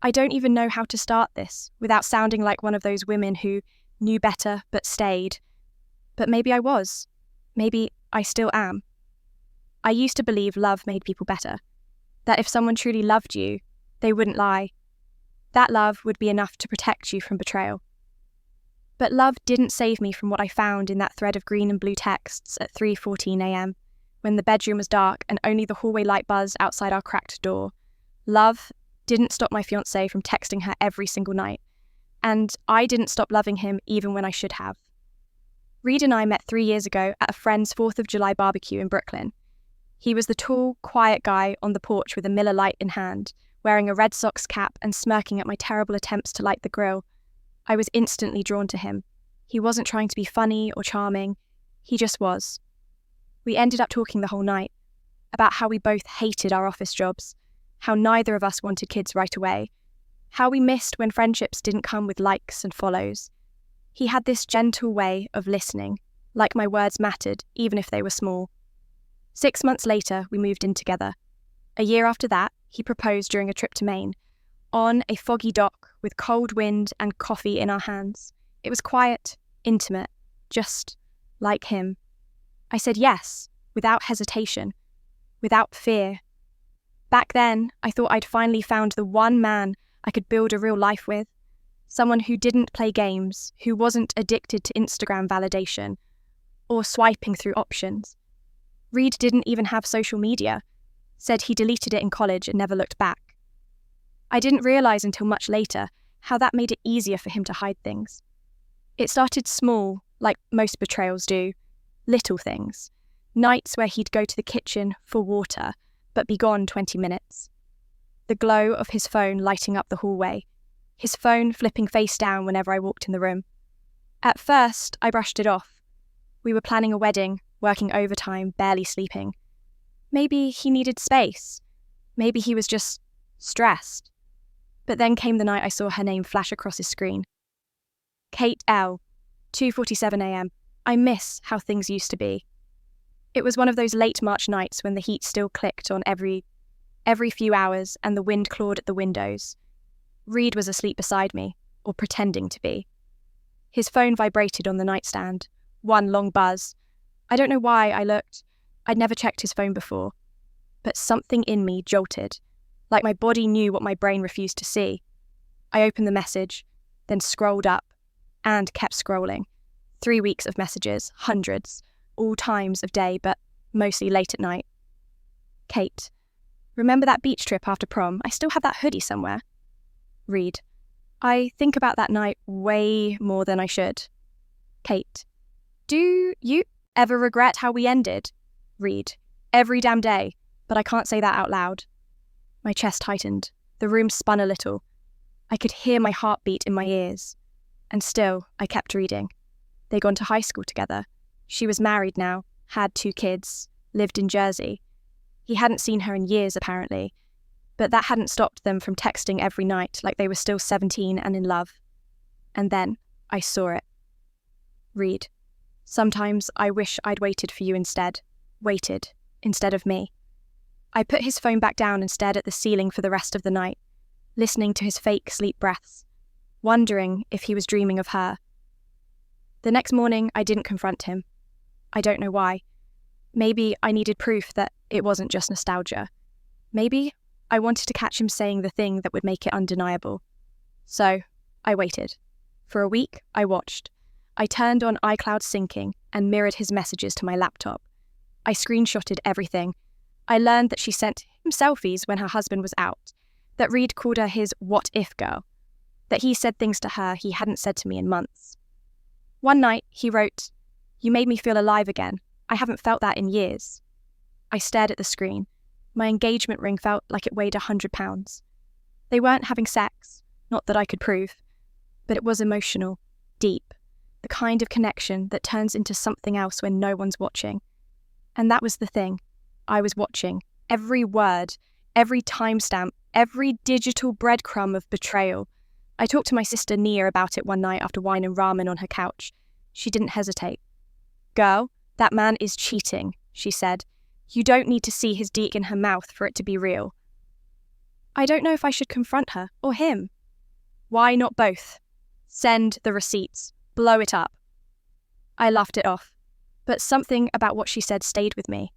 I don't even know how to start this without sounding like one of those women who knew better but stayed. But maybe I was. Maybe I still am. I used to believe love made people better. That if someone truly loved you, they wouldn't lie. That love would be enough to protect you from betrayal. But love didn't save me from what I found in that thread of green and blue texts at 3:14 a.m, when the bedroom was dark and only the hallway light buzzed outside our cracked door. Love didn't stop my fiancé from texting her every single night, and I didn't stop loving him even when I should have. Reed and I met 3 years ago at a friend's 4th of July barbecue in Brooklyn. He was the tall, quiet guy on the porch with a Miller Lite in hand, wearing a Red Sox cap and smirking at my terrible attempts to light the grill. I was instantly drawn to him. He wasn't trying to be funny or charming. He just was. We ended up talking the whole night about how we both hated our office jobs, how neither of us wanted kids right away, how we missed when friendships didn't come with likes and follows. He had this gentle way of listening, like my words mattered, even if they were small. 6 months later, we moved in together. A year after that, he proposed during a trip to Maine, on a foggy dock with cold wind and coffee in our hands. It was quiet, intimate, just like him. I said yes, without hesitation, without fear. Back then, I thought I'd finally found the one man I could build a real life with, someone who didn't play games, who wasn't addicted to Instagram validation or swiping through options. Reed didn't even have social media, said he deleted it in college and never looked back. I didn't realise until much later how that made it easier for him to hide things. It started small, like most betrayals do, little things. Nights where he'd go to the kitchen for water, but be gone 20 minutes. The glow of his phone lighting up the hallway, his phone flipping face down whenever I walked in the room. At first, I brushed it off. We were planning a wedding, working overtime, barely sleeping. Maybe he needed space. Maybe he was just stressed. But then came the night I saw her name flash across his screen. Kate L., 2:47 a.m. I miss how things used to be. It was one of those late March nights when the heat still clicked on every few hours and the wind clawed at the windows. Reed was asleep beside me, or pretending to be. His phone vibrated on the nightstand, one long buzz. I don't know why I looked. I'd never checked his phone before. But something in me jolted, like my body knew what my brain refused to see. I opened the message, then scrolled up, and kept scrolling. 3 weeks of messages, hundreds, all times of day, but mostly late at night. Kate, remember that beach trip after prom? I still have that hoodie somewhere. Reed, I think about that night way more than I should. Kate, do you ever regret how we ended? Reed, every damn day, but I can't say that out loud. My chest tightened. The room spun a little. I could hear my heartbeat in my ears. And still, I kept reading. They'd gone to high school together. She was married now, had 2 kids, lived in Jersey. He hadn't seen her in years, apparently, but that hadn't stopped them from texting every night like they were still 17 and in love. And then I saw it. Reed, sometimes I wish I'd waited for you instead. Waited, instead of me. I put his phone back down and stared at the ceiling for the rest of the night, listening to his fake sleep breaths, wondering if he was dreaming of her. The next morning, I didn't confront him. I don't know why. Maybe I needed proof that it wasn't just nostalgia. Maybe I wanted to catch him saying the thing that would make it undeniable. So, I waited. For a week, I watched. I turned on iCloud syncing and mirrored his messages to my laptop. I screenshotted everything. I learned that she sent him selfies when her husband was out, that Reed called her his what-if girl, that he said things to her he hadn't said to me in months. One night, he wrote, "You made me feel alive again. I haven't felt that in years." I stared at the screen. My engagement ring felt like it weighed 100 pounds. They weren't having sex, not that I could prove, but it was emotional, deep, the kind of connection that turns into something else when no one's watching. And that was the thing. I was watching. Every word, every timestamp, every digital breadcrumb of betrayal. I talked to my sister Nia about it one night after wine and ramen on her couch. She didn't hesitate. "Girl, that man is cheating," she said. "You don't need to see his dick in her mouth for it to be real." I don't know if I should confront her or him. Why not both? Send the receipts. Blow it up. I laughed it off, but something about what she said stayed with me.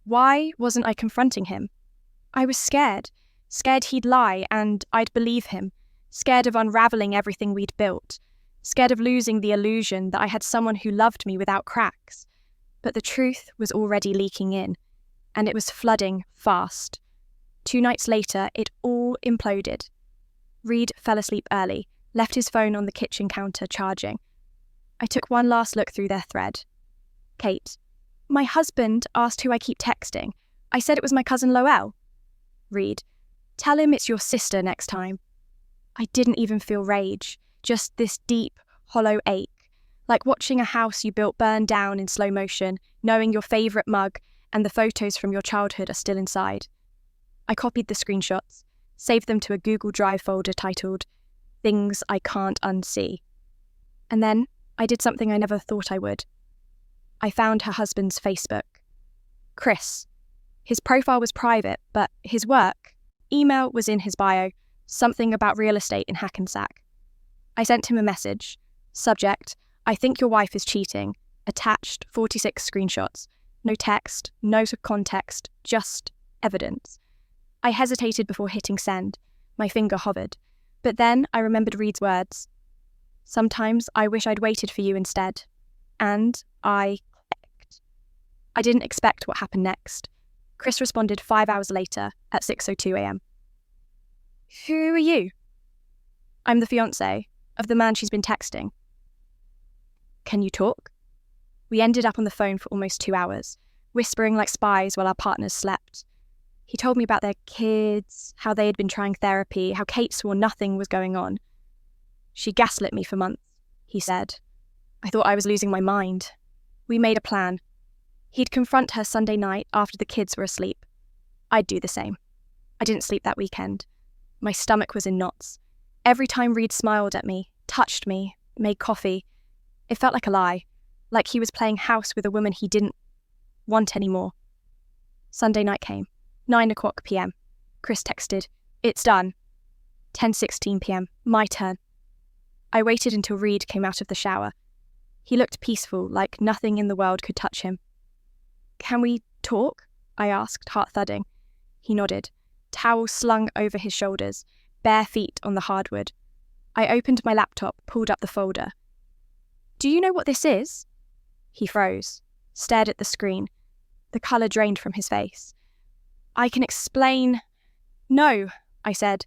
Why wasn't I confronting him? I was scared he'd lie and I'd believe him, scared of unravelling everything we'd built, scared of losing the illusion that I had someone who loved me without cracks. But the truth was already leaking in, and it was flooding fast. 2 nights later, it all imploded. Reed fell asleep early, left his phone on the kitchen counter charging. I took one last look through their thread. Kate, my husband asked who I keep texting. I said it was my cousin Loelle. Reed, tell him it's your sister next time. I didn't even feel rage, just this deep, hollow ache, like watching a house you built burn down in slow motion, knowing your favourite mug and the photos from your childhood are still inside. I copied the screenshots, saved them to a Google Drive folder titled Things I Can't Unsee. And then I did something I never thought I would. I found her husband's Facebook. Chris. His profile was private, but his work, email was in his bio, something about real estate in Hackensack. I sent him a message. Subject, I think your wife is cheating. Attached 46 screenshots. No text, no context, just evidence. I hesitated before hitting send. My finger hovered. But then I remembered Reed's words. Sometimes I wish I'd waited for you instead. And I clicked. I didn't expect what happened next. Chris responded 5 hours later at 6:02 a.m. Who are you? I'm the fiancé of the man she's been texting. Can you talk? We ended up on the phone for almost 2 hours, whispering like spies while our partners slept. He told me about their kids, how they had been trying therapy, how Kate swore nothing was going on. She gaslit me for months, he said. I thought I was losing my mind. We made a plan. He'd confront her Sunday night after the kids were asleep. I'd do the same. I didn't sleep that weekend. My stomach was in knots. Every time Reed smiled at me, touched me, made coffee, it felt like a lie, like he was playing house with a woman he didn't want anymore. Sunday night came. 9:00 p.m. Chris texted, "It's done." 10:16 p.m. My turn. I waited until Reed came out of the shower. He looked peaceful, like nothing in the world could touch him. Can we talk? I asked, heart thudding. He nodded, towel slung over his shoulders, bare feet on the hardwood. I opened my laptop, pulled up the folder. Do you know what this is? He froze, stared at the screen. The colour drained from his face. I can explain. No, I said.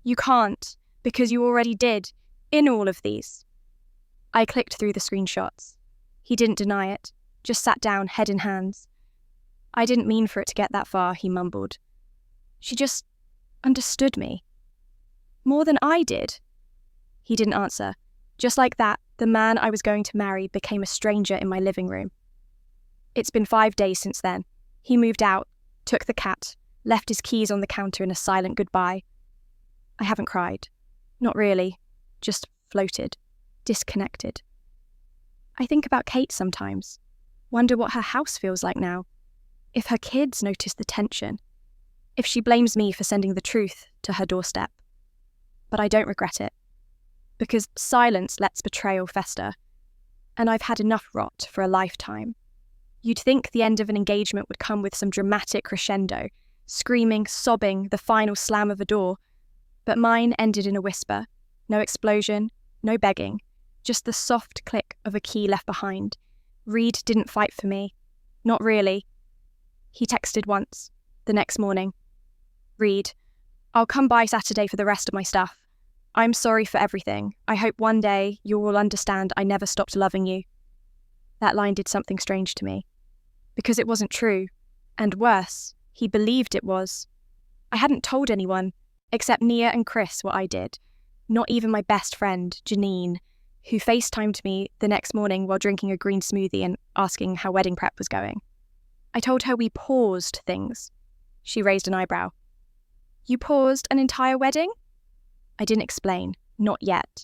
You can't, because you already did, in all of these. I clicked through the screenshots. He didn't deny it, just sat down, head in hands. I didn't mean for it to get that far, he mumbled. She just understood me. More than I did. He didn't answer. Just like that, the man I was going to marry became a stranger in my living room. It's been 5 days since then. He moved out, took the cat, left his keys on the counter in a silent goodbye. I haven't cried. Not really. Just floated. Disconnected. I think about Kate sometimes. Wonder what her house feels like now. If her kids notice the tension. If she blames me for sending the truth to her doorstep. But I don't regret it. Because silence lets betrayal fester. And I've had enough rot for a lifetime. You'd think the end of an engagement would come with some dramatic crescendo, screaming, sobbing, the final slam of a door. But mine ended in a whisper. No explosion, no begging. Just the soft click of a key left behind. Reed didn't fight for me. Not really. He texted once, the next morning. Reed, I'll come by Saturday for the rest of my stuff. I'm sorry for everything. I hope one day you will understand I never stopped loving you. That line did something strange to me. Because it wasn't true. And worse, he believed it was. I hadn't told anyone, except Nia and Chris, what I did. Not even my best friend, Janine, who FaceTimed me the next morning while drinking a green smoothie and asking how wedding prep was going. I told her we paused things. She raised an eyebrow. You paused an entire wedding? I didn't explain, not yet.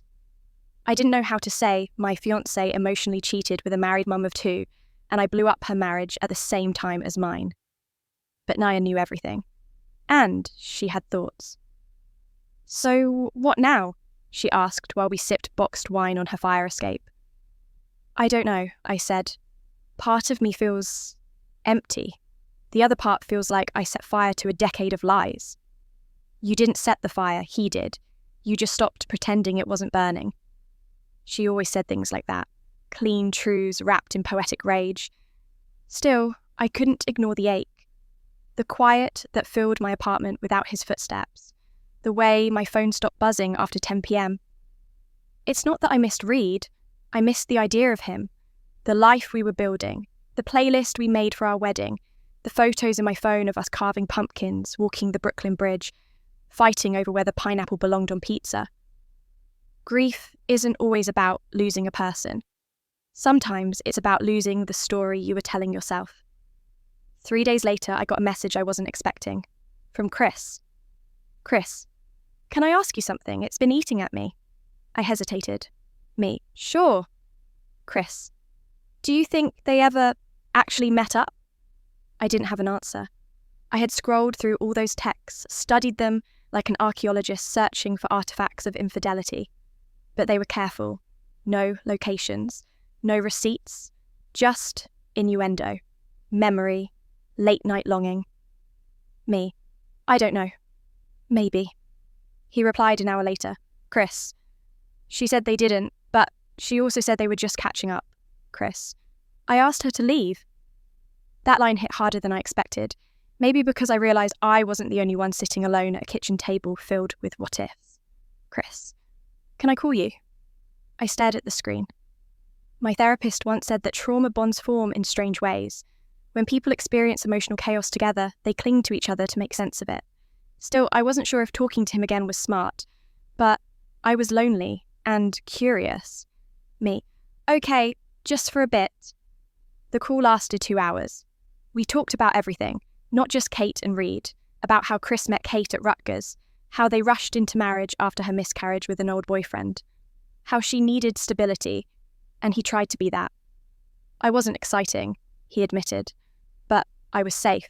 I didn't know how to say my fiancé emotionally cheated with a married mum of 2, and I blew up her marriage at the same time as mine. But Nia knew everything. And she had thoughts. So, what now? She asked while we sipped boxed wine on her fire escape. I don't know, I said. Part of me feels empty. The other part feels like I set fire to a decade of lies. You didn't set the fire, he did. You just stopped pretending it wasn't burning. She always said things like that, clean truths wrapped in poetic rage. Still, I couldn't ignore the ache. The quiet that filled my apartment without his footsteps. The way my phone stopped buzzing after 10 p.m. It's not that I missed Reed. I missed the idea of him. The life we were building. The playlist we made for our wedding. The photos in my phone of us carving pumpkins, walking the Brooklyn Bridge, fighting over whether pineapple belonged on pizza. Grief isn't always about losing a person. Sometimes it's about losing the story you were telling yourself. 3 days later, I got a message I wasn't expecting. From Chris. Chris, can I ask you something? It's been eating at me. I hesitated. Me, sure. Chris, do you think they ever actually met up? I didn't have an answer. I had scrolled through all those texts, studied them like an archaeologist searching for artifacts of infidelity. But they were careful. No locations, no receipts, just innuendo, memory, late-night longing. Me, I don't know. Maybe. He replied an hour later. Chris. She said they didn't, but she also said they were just catching up. Chris. I asked her to leave. That line hit harder than I expected, maybe because I realised I wasn't the only one sitting alone at a kitchen table filled with what-ifs. Chris. Can I call you? I stared at the screen. My therapist once said that trauma bonds form in strange ways. When people experience emotional chaos together, they cling to each other to make sense of it. Still, I wasn't sure if talking to him again was smart, but I was lonely and curious. Me. Okay, just for a bit. The call lasted 2 hours. We talked about everything, not just Kate and Reed, about how Chris met Kate at Rutgers, how they rushed into marriage after her miscarriage with an old boyfriend, how she needed stability, and he tried to be that. I wasn't exciting, he admitted, but I was safe.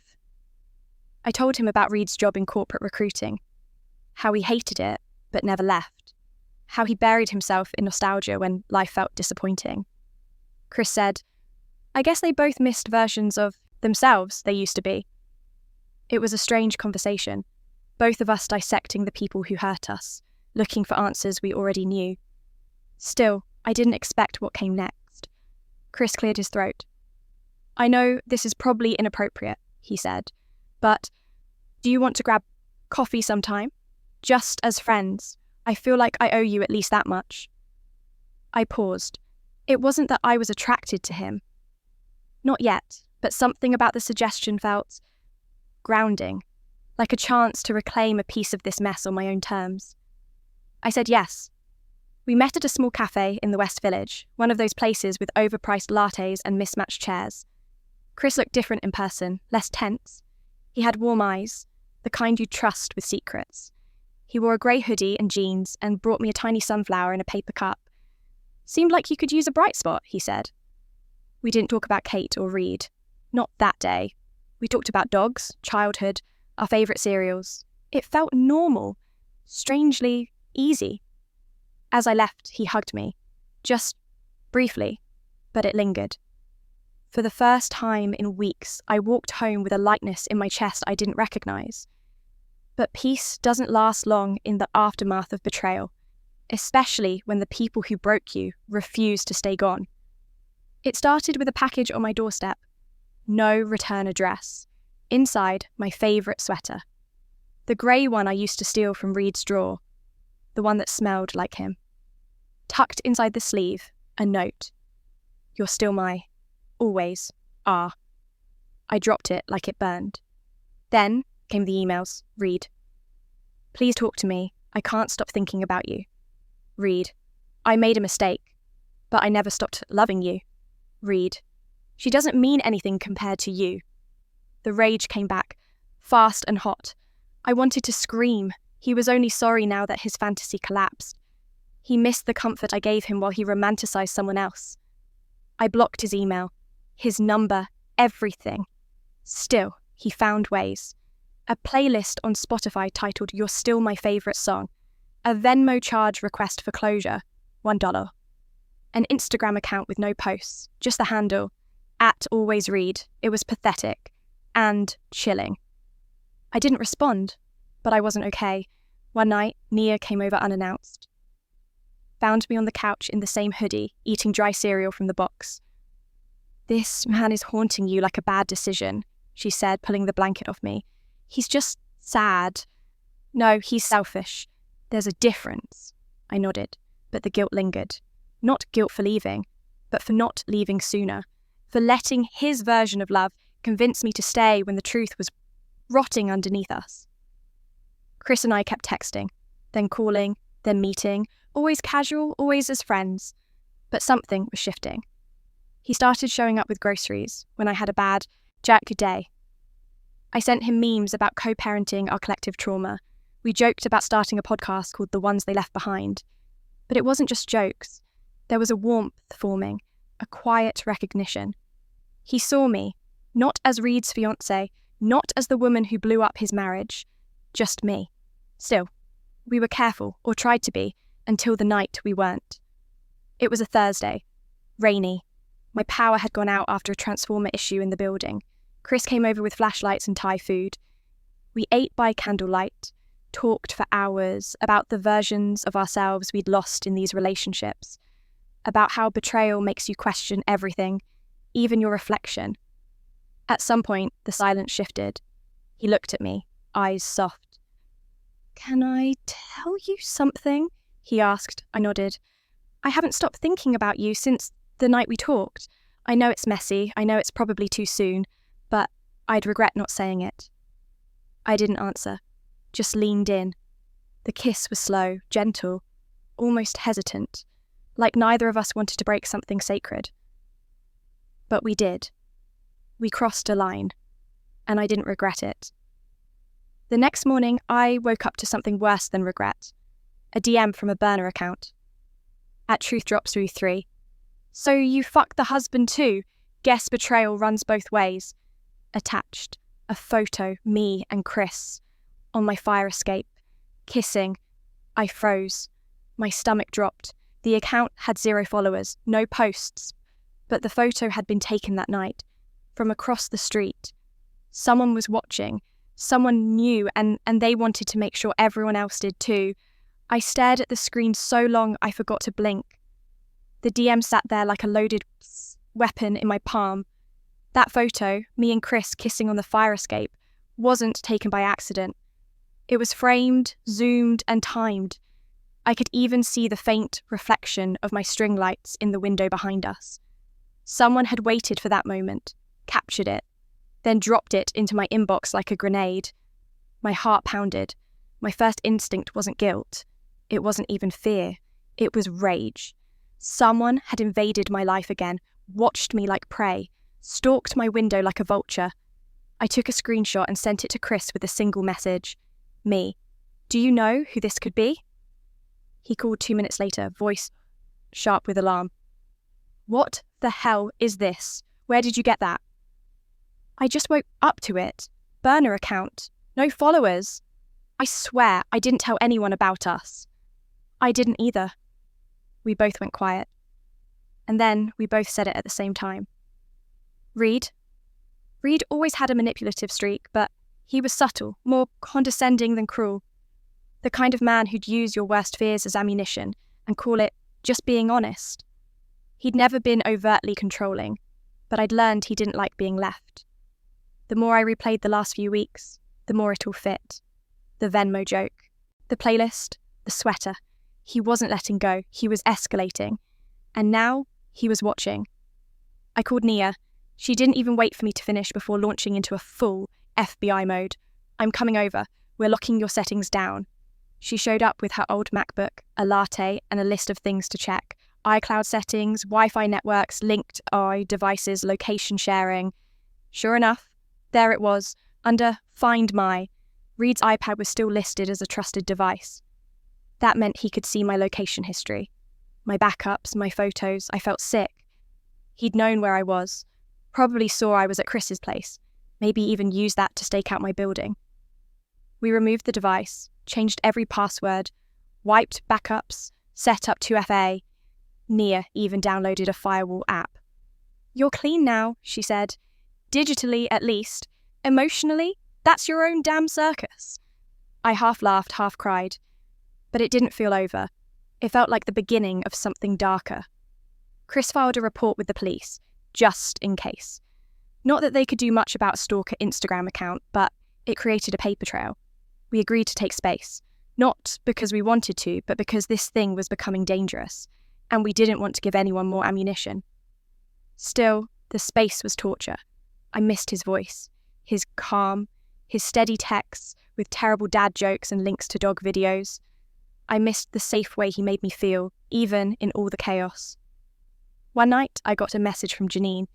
I told him about Reed's job in corporate recruiting, how he hated it but never left, how he buried himself in nostalgia when life felt disappointing. Chris said, I guess they both missed versions of themselves they used to be. It was a strange conversation, both of us dissecting the people who hurt us, looking for answers we already knew. Still, I didn't expect what came next. Chris cleared his throat. I know this is probably inappropriate, he said, but do you want to grab coffee sometime? Just as friends. I feel like I owe you at least that much. I paused. It wasn't that I was attracted to him. Not yet, but something about the suggestion felt grounding, like a chance to reclaim a piece of this mess on my own terms. I said yes. We met at a small cafe in the West Village, one of those places with overpriced lattes and mismatched chairs. Chris looked different in person, less tense. He had warm eyes, the kind you'd trust with secrets. He wore a grey hoodie and jeans and brought me a tiny sunflower in a paper cup. Seemed like you could use a bright spot, he said. We didn't talk about Kate or Reed. Not that day. We talked about dogs, childhood, our favourite cereals. It felt normal, strangely easy. As I left, he hugged me. Just briefly, but it lingered. For the first time in weeks, I walked home with a lightness in my chest I didn't recognise. But peace doesn't last long in the aftermath of betrayal, especially when the people who broke you refuse to stay gone. It started with a package on my doorstep. No return address. Inside, my favourite sweater. The grey one I used to steal from Reed's drawer. The one that smelled like him. Tucked inside the sleeve, a note. You're still my, always, are. I dropped it like it burned. Then came the emails. Reed. Please talk to me. I can't stop thinking about you. Reed. I made a mistake, but I never stopped loving you. Reed. She doesn't mean anything compared to you. The rage came back, fast and hot. I wanted to scream. He was only sorry now that his fantasy collapsed. He missed the comfort I gave him while he romanticised someone else. I blocked his email, his number, everything. Still, he found ways. A playlist on Spotify titled You're Still My Favourite Song. A Venmo charge request for closure, $1. An Instagram account with no posts, just the handle, @alwaysread. It was pathetic and chilling. I didn't respond, but I wasn't okay. One night, Nia came over unannounced. Found me on the couch in the same hoodie, eating dry cereal from the box. "This man is haunting you like a bad decision," she said, pulling the blanket off me. "He's just sad." "No, he's selfish. There's a difference." I nodded, but the guilt lingered. Not guilt for leaving, but for not leaving sooner, for letting his version of love convince me to stay when the truth was rotting underneath us. Chris and I kept texting, then calling, then meeting, always casual, always as friends. But something was shifting. He started showing up with groceries when I had a bad Jack day. I sent him memes about co-parenting our collective trauma. We joked about starting a podcast called The Ones They Left Behind. But it wasn't just jokes. There was a warmth forming, a quiet recognition. He saw me, not as Reed's fiancée, not as the woman who blew up his marriage, just me. Still, we were careful, or tried to be, until the night we weren't. It was a Thursday, rainy. My power had gone out after a transformer issue in the building. Chris came over with flashlights and Thai food. We ate by candlelight, talked for hours about the versions of ourselves we'd lost in these relationships, about how betrayal makes you question everything, even your reflection. At some point, the silence shifted. He looked at me, eyes soft. "Can I tell you something?" he asked. I nodded. "I haven't stopped thinking about you since the night we talked. I know it's messy, I know it's probably too soon, but I'd regret not saying it." I didn't answer, just leaned in. The kiss was slow, gentle, almost hesitant, like neither of us wanted to break something sacred. But we did. We crossed a line, and I didn't regret it. The next morning, I woke up to something worse than regret. A DM from a burner account. @TruthDropsThrough3. "So you fucked the husband too? Guess betrayal runs both ways." Attached, a photo, me and Chris, on my fire escape, kissing. I froze. My stomach dropped. The account had 0 followers, no posts, but the photo had been taken that night, from across the street. Someone was watching. Someone knew, and they wanted to make sure everyone else did too. I stared at the screen so long I forgot to blink. The DM sat there like a loaded weapon in my palm. That photo, me and Chris kissing on the fire escape, wasn't taken by accident. It was framed, zoomed, and timed. I could even see the faint reflection of my string lights in the window behind us. Someone had waited for that moment, captured it, then dropped it into my inbox like a grenade. My heart pounded. My first instinct wasn't guilt. It wasn't even fear. It was rage. Someone had invaded my life again, watched me like prey, stalked my window like a vulture. I took a screenshot and sent it to Chris with a single message. "Me. Do you know who this could be?" He called 2 minutes later, voice sharp with alarm. "What the hell is this? Where did you get that?" "I just woke up to it. Burner account. No followers. I swear I didn't tell anyone about us." "I didn't either." We both went quiet. And then we both said it at the same time. Reed always had a manipulative streak, but he was subtle, more condescending than cruel. The kind of man who'd use your worst fears as ammunition and call it just being honest. He'd never been overtly controlling, but I'd learned he didn't like being left. The more I replayed the last few weeks, the more it all fit. The Venmo joke, the playlist, the sweater. He wasn't letting go, he was escalating. And now, he was watching. I called Nia. She didn't even wait for me to finish before launching into a full FBI mode. "I'm coming over. We're locking your settings down." She showed up with her old MacBook, a latte, and a list of things to check. iCloud settings, Wi-Fi networks, linked devices, location sharing. Sure enough, there it was, under Find My. Reed's iPad was still listed as a trusted device. That meant he could see my location history, my backups, my photos. I felt sick. He'd known where I was, probably saw I was at Chris's place, maybe even used that to stake out my building. We removed the device, changed every password, wiped backups, set up 2FA. Nia even downloaded a firewall app. "You're clean now," she said. "Digitally, at least. Emotionally, that's your own damn circus." I half laughed, half cried. But it didn't feel over. It felt like the beginning of something darker. Chris filed a report with the police, just in case. Not that they could do much about a stalker Instagram account, but it created a paper trail. We agreed to take space, not because we wanted to, but because this thing was becoming dangerous, and we didn't want to give anyone more ammunition. Still, the space was torture. I missed his voice, his calm, his steady texts with terrible dad jokes and links to dog videos. I missed the safe way he made me feel, even in all the chaos. One night, I got a message from Janine.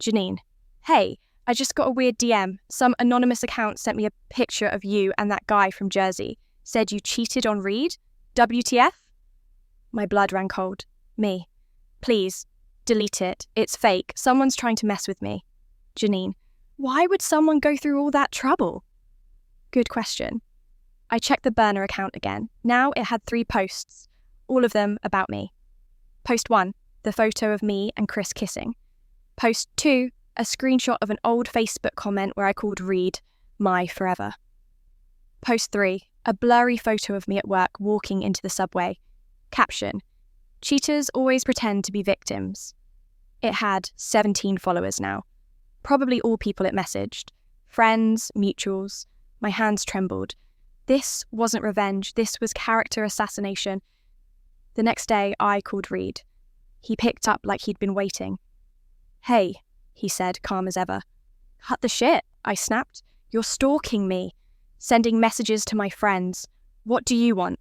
"Janine, hey, I just got a weird DM. Some anonymous account sent me a picture of you and that guy from Jersey. Said you cheated on Reed? WTF?" My blood ran cold. Me. "Please, delete it. It's fake. Someone's trying to mess with me." Janine. "Why would someone go through all that trouble?" Good question. I checked the burner account again. Now it had 3 posts, all of them about me. Post 1, the photo of me and Chris kissing. Post 2, a screenshot of an old Facebook comment where I called Reed my forever. Post 3, a blurry photo of me at work walking into the subway. Caption: "Cheaters always pretend to be victims." It had 17 followers now. Probably all people it messaged. Friends, mutuals. My hands trembled. This wasn't revenge, this was character assassination. The next day, I called Reed. He picked up like he'd been waiting. "Hey," he said, calm as ever. "Cut the shit," I snapped. "You're stalking me. Sending messages to my friends. What do you want?"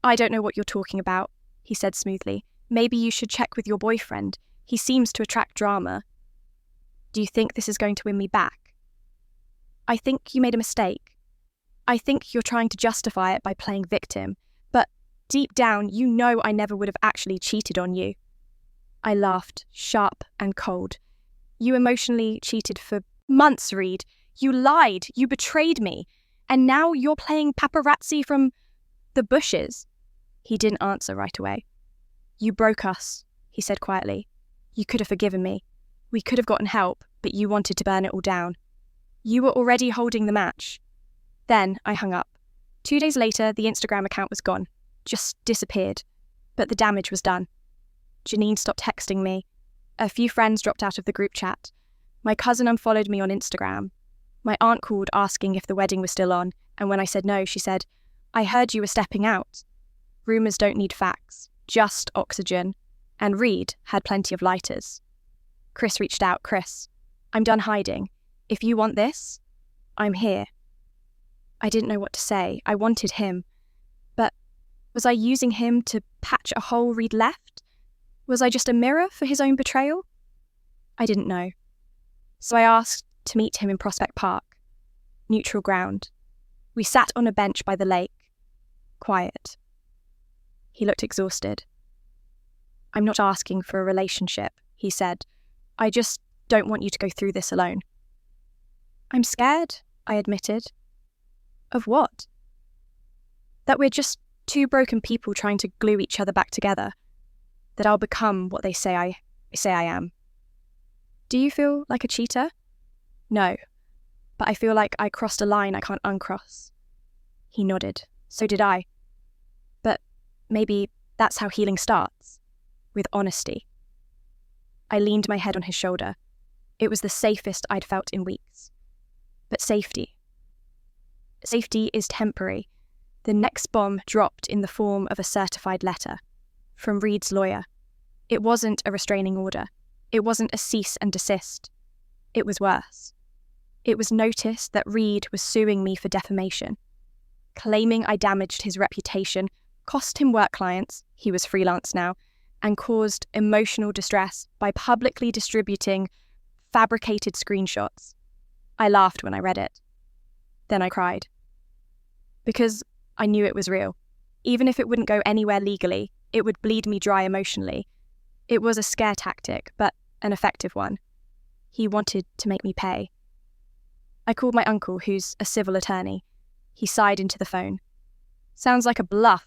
"I don't know what you're talking about," he said smoothly. "Maybe you should check with your boyfriend. He seems to attract drama." "Do you think this is going to win me back?" "I think you made a mistake. I think you're trying to justify it by playing victim, but deep down you know I never would have actually cheated on you." I laughed, sharp and cold. "You emotionally cheated for months, Reed. You lied, you betrayed me, and now you're playing paparazzi from the bushes." He didn't answer right away. "You broke us," he said quietly. "You could have forgiven me. We could have gotten help, but you wanted to burn it all down. You were already holding the match." Then I hung up. 2 days later, the Instagram account was gone. Just disappeared. But the damage was done. Janine stopped texting me. A few friends dropped out of the group chat. My cousin unfollowed me on Instagram. My aunt called asking if the wedding was still on, and when I said no, she said, "I heard you were stepping out." Rumours don't need facts, just oxygen. And Reed had plenty of lighters. Chris reached out. "Chris, I'm done hiding. If you want this, I'm here." I didn't know what to say. I wanted him. But was I using him to patch a hole Reed left? Was I just a mirror for his own betrayal? I didn't know. So I asked to meet him in Prospect Park. Neutral ground. We sat on a bench by the lake. Quiet. He looked exhausted. "I'm not asking for a relationship," he said. "I just don't want you to go through this alone." "I'm scared," I admitted. "Of what?" "That we're just 2 broken people trying to glue each other back together. That I'll become what they say I am." "Do you feel like a cheater?" "No, but I feel like I crossed a line I can't uncross." He nodded. So did I. But maybe that's how healing starts. With honesty. I leaned my head on his shoulder. It was the safest I'd felt in weeks. But safety is temporary. The next bomb dropped in the form of a certified letter. From Reed's lawyer. It wasn't a restraining order. It wasn't a cease and desist. It was worse. It was notice that Reed was suing me for defamation. Claiming I damaged his reputation, cost him work clients, he was freelance now, and caused emotional distress by publicly distributing fabricated screenshots. I laughed when I read it. Then I cried. Because I knew it was real. Even if it wouldn't go anywhere legally, it would bleed me dry emotionally. It was a scare tactic, but an effective one. He wanted to make me pay. I called my uncle, who's a civil attorney. He sighed into the phone. Sounds like a bluff,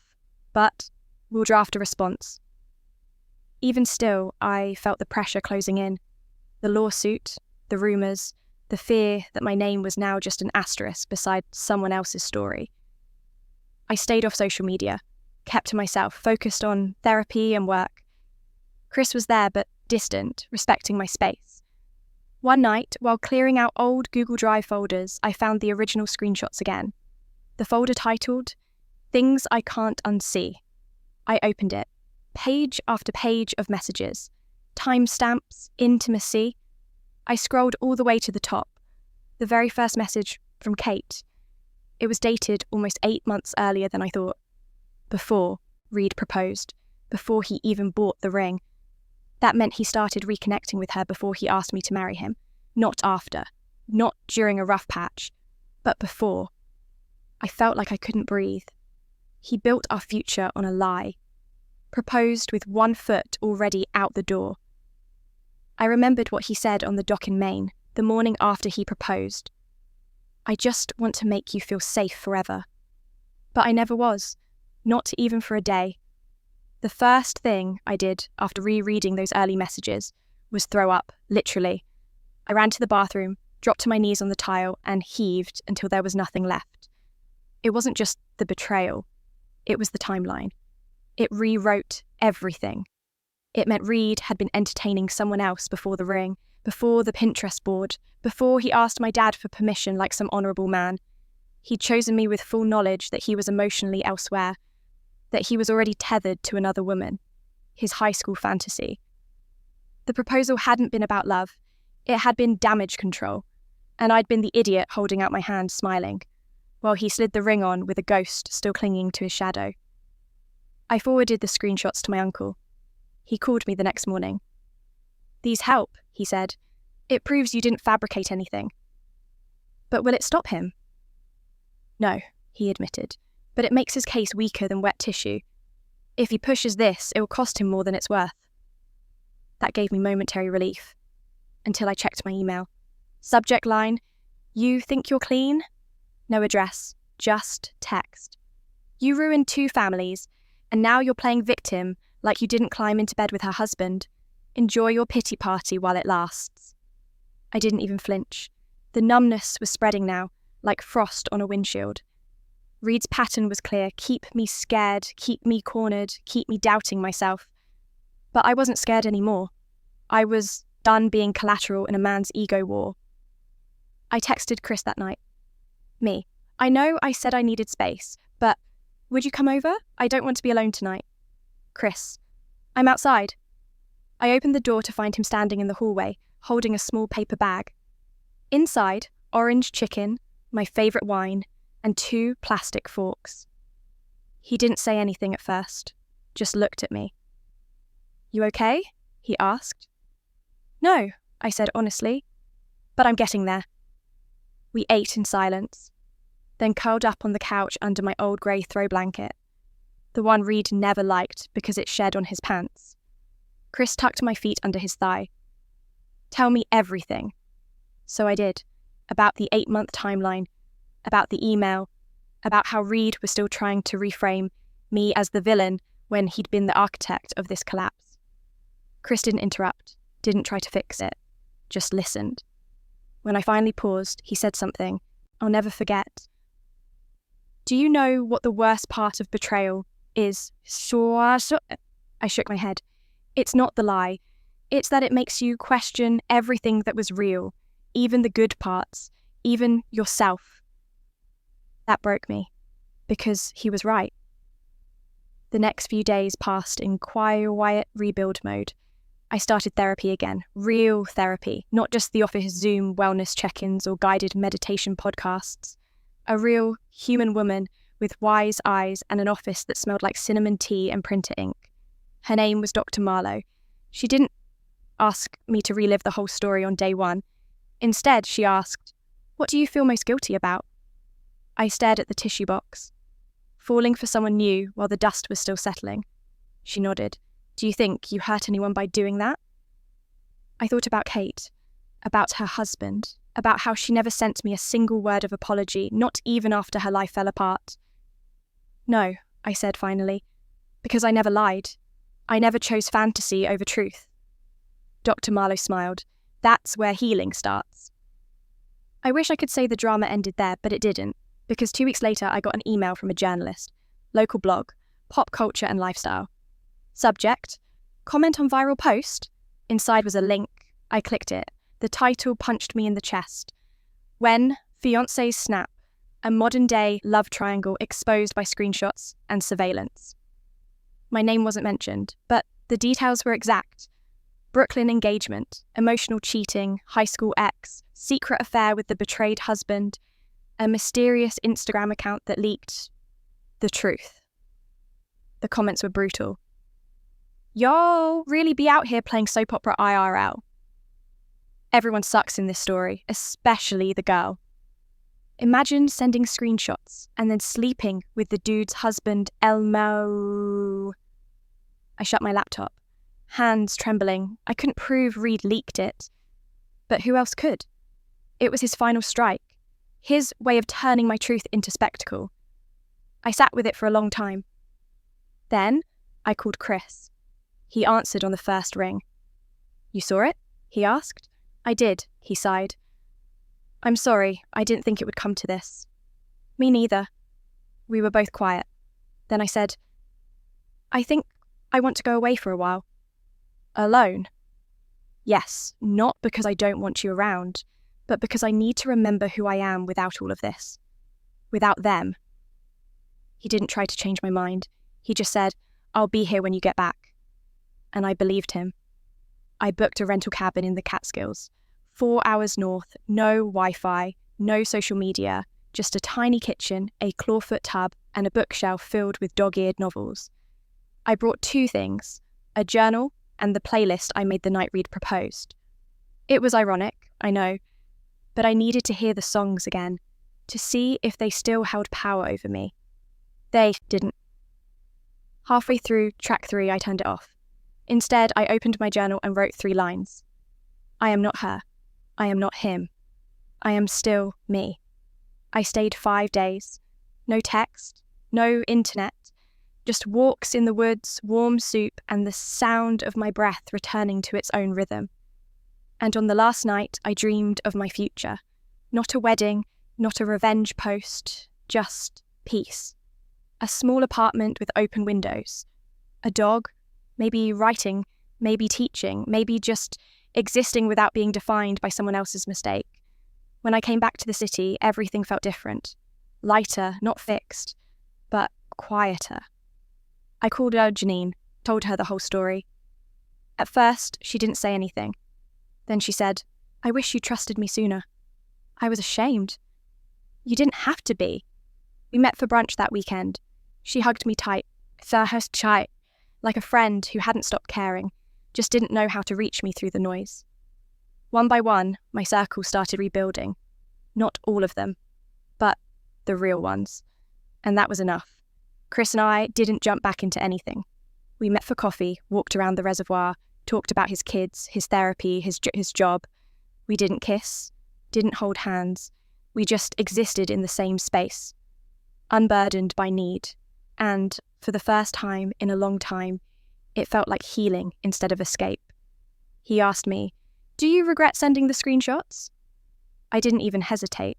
but we'll draft a response. Even still, I felt the pressure closing in. The lawsuit, the rumours, the fear that my name was now just an asterisk beside someone else's story. I stayed off social media, kept to myself, focused on therapy and work. Chris was there, but distant, respecting my space. One night, while clearing out old Google Drive folders, I found the original screenshots again. The folder titled, Things I Can't Unsee. I opened it. Page after page of messages. Timestamps, intimacy. I scrolled all the way to the top. The very first message from Kate. It was dated almost 8 months earlier than I thought. Before Reed proposed. Before he even bought the ring. That meant he started reconnecting with her before he asked me to marry him. Not after. Not during a rough patch. But before. I felt like I couldn't breathe. He built our future on a lie. Proposed with 1 foot already out the door. I remembered what he said on the dock in Maine, the morning after he proposed. I just want to make you feel safe forever. But I never was. Not even for a day. The first thing I did after rereading those early messages was throw up, literally. I ran to the bathroom, dropped to my knees on the tile, and heaved until there was nothing left. It wasn't just the betrayal. It was the timeline. It rewrote everything. It meant Reed had been entertaining someone else before the ring, before the Pinterest board, before he asked my dad for permission like some honourable man. He'd chosen me with full knowledge that he was emotionally elsewhere, that he was already tethered to another woman, his high school fantasy. The proposal hadn't been about love. It had been damage control, and I'd been the idiot holding out my hand smiling, while he slid the ring on with a ghost still clinging to his shadow. I forwarded the screenshots to my uncle. He called me the next morning. "These help," he said. "It proves you didn't fabricate anything." "But will it stop him?" "No," he admitted, "but it makes his case weaker than wet tissue. If he pushes this, it will cost him more than it's worth." That gave me momentary relief, until I checked my email. Subject line, "You think you're clean?" No address, just text. "You ruined 2 families, and now you're playing victim like you didn't climb into bed with her husband. Enjoy your pity party while it lasts." I didn't even flinch. The numbness was spreading now, like frost on a windshield. Reed's pattern was clear. Keep me scared, keep me cornered, keep me doubting myself. But I wasn't scared anymore. I was done being collateral in a man's ego war. I texted Chris that night. Me. "I know I said I needed space, but would you come over? I don't want to be alone tonight." Chris. "I'm outside." I opened the door to find him standing in the hallway, holding a small paper bag. Inside, orange chicken, my favourite wine, and 2 plastic forks. He didn't say anything at first, just looked at me. "You okay?" he asked. "No," I said honestly, "but I'm getting there." We ate in silence, then curled up on the couch under my old grey throw blanket, the one Reed never liked because it shed on his pants. Chris tucked my feet under his thigh. "Tell me everything." So I did, about the 8-month timeline, about the email, about how Reed was still trying to reframe me as the villain when he'd been the architect of this collapse. Chris didn't interrupt, didn't try to fix it, just listened. When I finally paused, he said something I'll never forget. "Do you know what the worst part of betrayal is?" I shook my head. "It's not the lie. It's that it makes you question everything that was real, even the good parts, even yourself." That broke me, because he was right. The next few days passed in quiet rebuild mode. I started therapy again, real therapy, not just the office Zoom wellness check-ins or guided meditation podcasts. A real human woman with wise eyes and an office that smelled like cinnamon tea and printer ink. Her name was Dr. Marlowe. She didn't ask me to relive the whole story on day 1. Instead, she asked, "What do you feel most guilty about?" I stared at the tissue box, falling for someone new while the dust was still settling. She nodded. "Do you think you hurt anyone by doing that?" I thought about Kate, about her husband, about how she never sent me a single word of apology, not even after her life fell apart. No, I said finally, because I never lied. I never chose fantasy over truth. Dr. Marlowe smiled. That's where healing starts. I wish I could say the drama ended there, but it didn't, because 2 weeks later I got an email from a journalist, local blog, pop culture and lifestyle. Subject, comment on viral post. Inside was a link. I clicked it. The title punched me in the chest. When fiancés snap, a modern-day love triangle exposed by screenshots and surveillance. My name wasn't mentioned, but the details were exact. Brooklyn engagement, emotional cheating, high school ex, secret affair with the betrayed husband, a mysterious Instagram account that leaked the truth. The comments were brutal. Y'all really be out here playing soap opera IRL. Everyone sucks in this story, especially the girl. Imagine sending screenshots and then sleeping with the dude's husband, Elmo. I shut my laptop, hands trembling. I couldn't prove Reed leaked it. But who else could? It was his final strike, his way of turning my truth into spectacle. I sat with it for a long time. Then I called Chris. He answered on the first ring. You saw it? He asked. I did, he sighed. I'm sorry, I didn't think it would come to this. Me neither. We were both quiet. Then I said, I think I want to go away for a while. Alone? Yes, not because I don't want you around, but because I need to remember who I am without all of this. Without them. He didn't try to change my mind. He just said, I'll be here when you get back. And I believed him. I booked a rental cabin in the Catskills. 4 hours north, no Wi-Fi, no social media, just a tiny kitchen, a clawfoot tub, and a bookshelf filled with dog-eared novels. I brought 2 things, a journal and the playlist I made the night Reed proposed. It was ironic, I know, but I needed to hear the songs again, to see if they still held power over me. They didn't. Halfway through track 3, I turned it off. Instead, I opened my journal and wrote 3 lines. I am not her. I am not him. I am still me. I stayed 5 days. No text, no internet, just walks in the woods, warm soup, and the sound of my breath returning to its own rhythm. And on the last night, I dreamed of my future. Not a wedding, not a revenge post, just peace. A small apartment with open windows. A dog, maybe writing, maybe teaching, maybe just existing without being defined by someone else's mistake. When I came back to the city, everything felt different. Lighter, not fixed, but quieter. I called her Janine, told her the whole story. At first, she didn't say anything. Then she said, I wish you trusted me sooner. I was ashamed. You didn't have to be. We met for brunch that weekend. She hugged me tight, like a friend who hadn't stopped caring, just didn't know how to reach me through the noise. One by one, my circle started rebuilding. Not all of them, but the real ones. And that was enough. Chris and I didn't jump back into anything. We met for coffee, walked around the reservoir, talked about his kids, his therapy, his job. We didn't kiss, didn't hold hands. We just existed in the same space, unburdened by need. And for the first time in a long time, it felt like healing instead of escape. He asked me, do you regret sending the screenshots? I didn't even hesitate.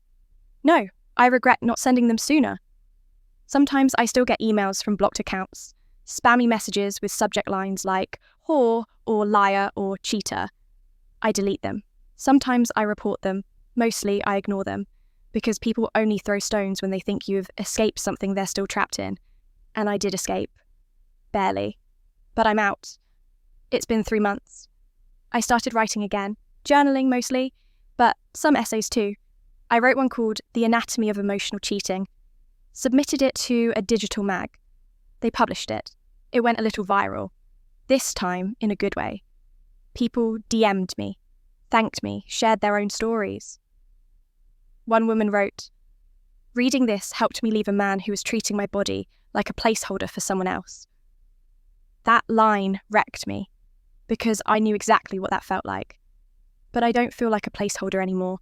No, I regret not sending them sooner. Sometimes I still get emails from blocked accounts, spammy messages with subject lines like whore or liar or cheater. I delete them. Sometimes I report them. Mostly I ignore them, because people only throw stones when they think you've escaped something they're still trapped in. And I did escape. Barely. But I'm out. It's been 3 months. I started writing again, journaling mostly, but some essays too. I wrote one called The Anatomy of Emotional Cheating. Submitted it to a digital mag. They published it. It went a little viral. This time in a good way. People DM'd me, thanked me, shared their own stories. One woman wrote, reading this helped me leave a man who was treating my body like a placeholder for someone else. That line wrecked me, because I knew exactly what that felt like. But I don't feel like a placeholder anymore.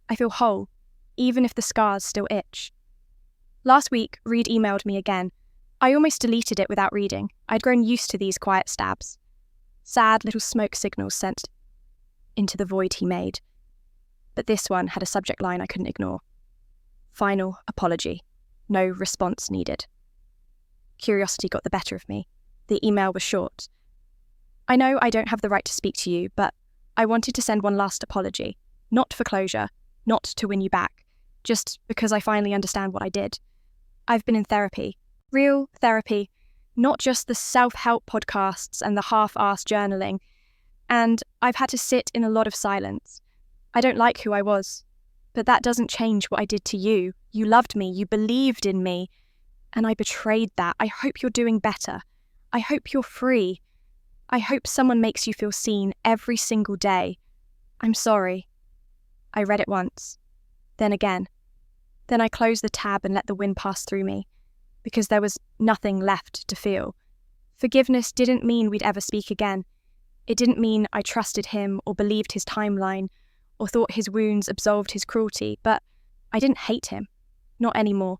I feel whole, even if the scars still itch. Last week, Reed emailed me again. I almost deleted it without reading. I'd grown used to these quiet stabs. Sad little smoke signals sent into the void he made. But this one had a subject line I couldn't ignore. Final apology. No response needed. Curiosity got the better of me. The email was short. I know I don't have the right to speak to you, but I wanted to send one last apology. Not for closure, not to win you back, just because I finally understand what I did. I've been in therapy. Real therapy, not just the self-help podcasts and the half-assed journaling. And I've had to sit in a lot of silence. I don't like who I was, but that doesn't change what I did to you. You loved me, you believed in me, and I betrayed that. I hope you're doing better. I hope you're free. I hope someone makes you feel seen every single day. I'm sorry. I read it once, then again. Then I closed the tab and let the wind pass through me, because there was nothing left to feel. Forgiveness didn't mean we'd ever speak again. It didn't mean I trusted him or believed his timeline or thought his wounds absolved his cruelty, but I didn't hate him. Not anymore.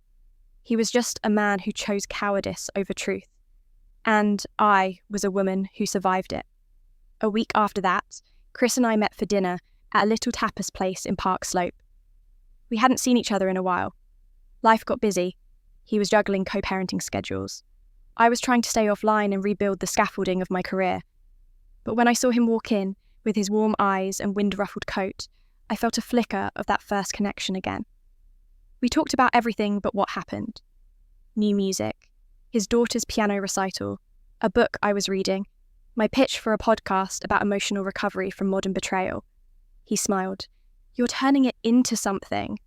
He was just a man who chose cowardice over truth. And I was a woman who survived it. A week after that, Chris and I met for dinner at a little tapas place in Park Slope. We hadn't seen each other in a while. Life got busy. He was juggling co-parenting schedules. I was trying to stay offline and rebuild the scaffolding of my career. But when I saw him walk in, with his warm eyes and wind-ruffled coat, I felt a flicker of that first connection again. We talked about everything but what happened. New music, his daughter's piano recital, a book I was reading, my pitch for a podcast about emotional recovery from modern betrayal. He smiled. You're turning it into something.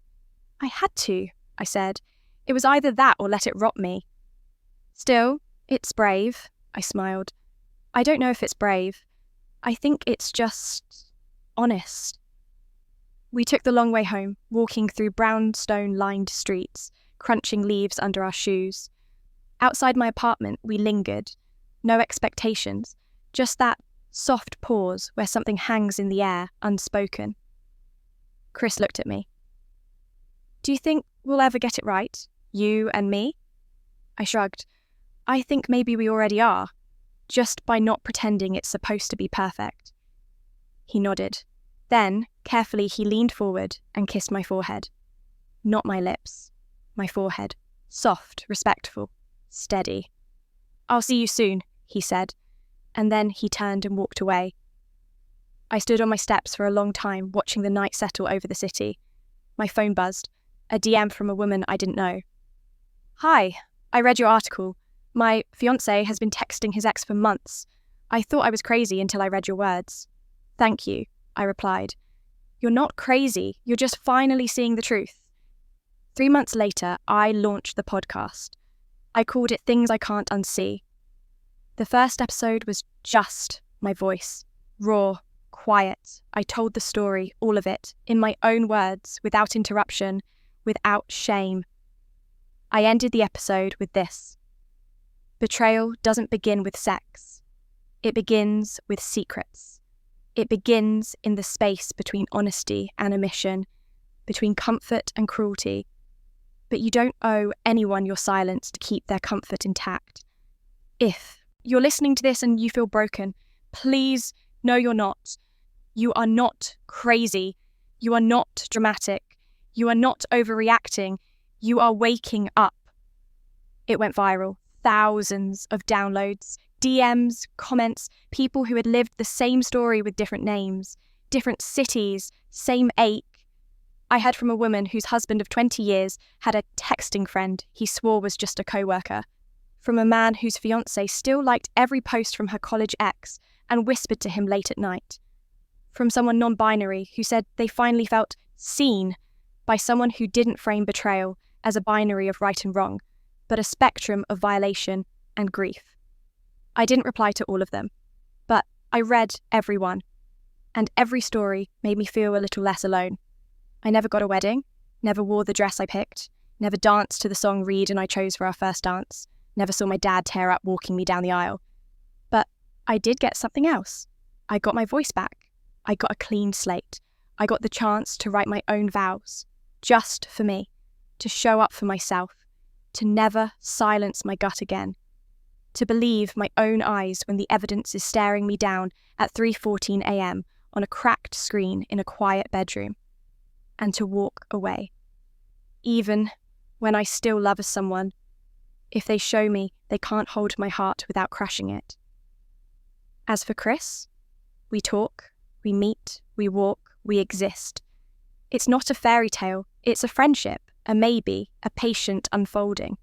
I had to, I said. It was either that or let it rot me. Still, it's brave, I smiled. I don't know if it's brave. I think it's just honest. We took the long way home, walking through brownstone-lined streets, crunching leaves under our shoes. Outside my apartment, we lingered. No expectations, just that soft pause where something hangs in the air, unspoken. Chris looked at me. Do you think we'll ever get it right, you and me? I shrugged. I think maybe we already are, just by not pretending it's supposed to be perfect. He nodded. Then, carefully, he leaned forward and kissed my forehead. Not my lips, my forehead. Soft, respectful, steady. I'll see you soon, he said, and then he turned and walked away. I stood on my steps for a long time, watching the night settle over the city. My phone buzzed, a DM from a woman I didn't know. Hi, I read your article. My fiancé has been texting his ex for months. I thought I was crazy until I read your words. Thank you, I replied. You're not crazy, you're just finally seeing the truth. 3 months later, I launched the podcast. I called it Things I Can't Unsee. The first episode was just my voice, raw, quiet. I told the story, all of it, in my own words, without interruption, without shame. I ended the episode with this. Betrayal doesn't begin with sex. It begins with secrets. It begins in the space between honesty and omission, between comfort and cruelty. But you don't owe anyone your silence to keep their comfort intact. If you're listening to this and you feel broken, please know you're not. You are not crazy. You are not dramatic. You are not overreacting. You are waking up. It went viral. Thousands of downloads, DMs, comments, people who had lived the same story with different names, different cities, same ache. I heard from a woman whose husband of 20 years had a texting friend he swore was just a co-worker. From a man whose fiancé still liked every post from her college ex and whispered to him late at night. From someone non-binary who said they finally felt seen by someone who didn't frame betrayal as a binary of right and wrong, but a spectrum of violation and grief. I didn't reply to all of them, but I read every one, and every story made me feel a little less alone. I never got a wedding, never wore the dress I picked, never danced to the song Reed and I chose for our first dance, never saw my dad tear up walking me down the aisle. But I did get something else. I got my voice back. I got a clean slate. I got the chance to write my own vows, just for me, to show up for myself, to never silence my gut again, to believe my own eyes when the evidence is staring me down at 3:14 a.m. on a cracked screen in a quiet bedroom, and to walk away. Even when I still love someone, if they show me they can't hold my heart without crushing it. As for Chris, we talk, we meet, we walk, we exist. It's not a fairy tale, it's a friendship, a maybe, a patient unfolding.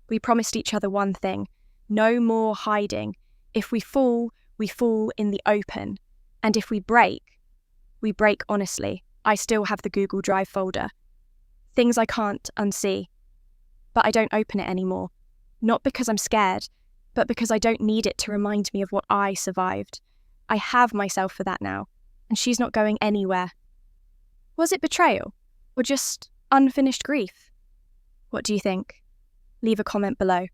We promised each other one thing: no more hiding. If we fall in the open. And if we break honestly. I still have the Google Drive folder. Things I can't unsee. But I don't open it anymore. Not because I'm scared, but because I don't need it to remind me of what I survived. I have myself for that now, and she's not going anywhere. Was it betrayal, or just unfinished grief? What do you think? Leave a comment below.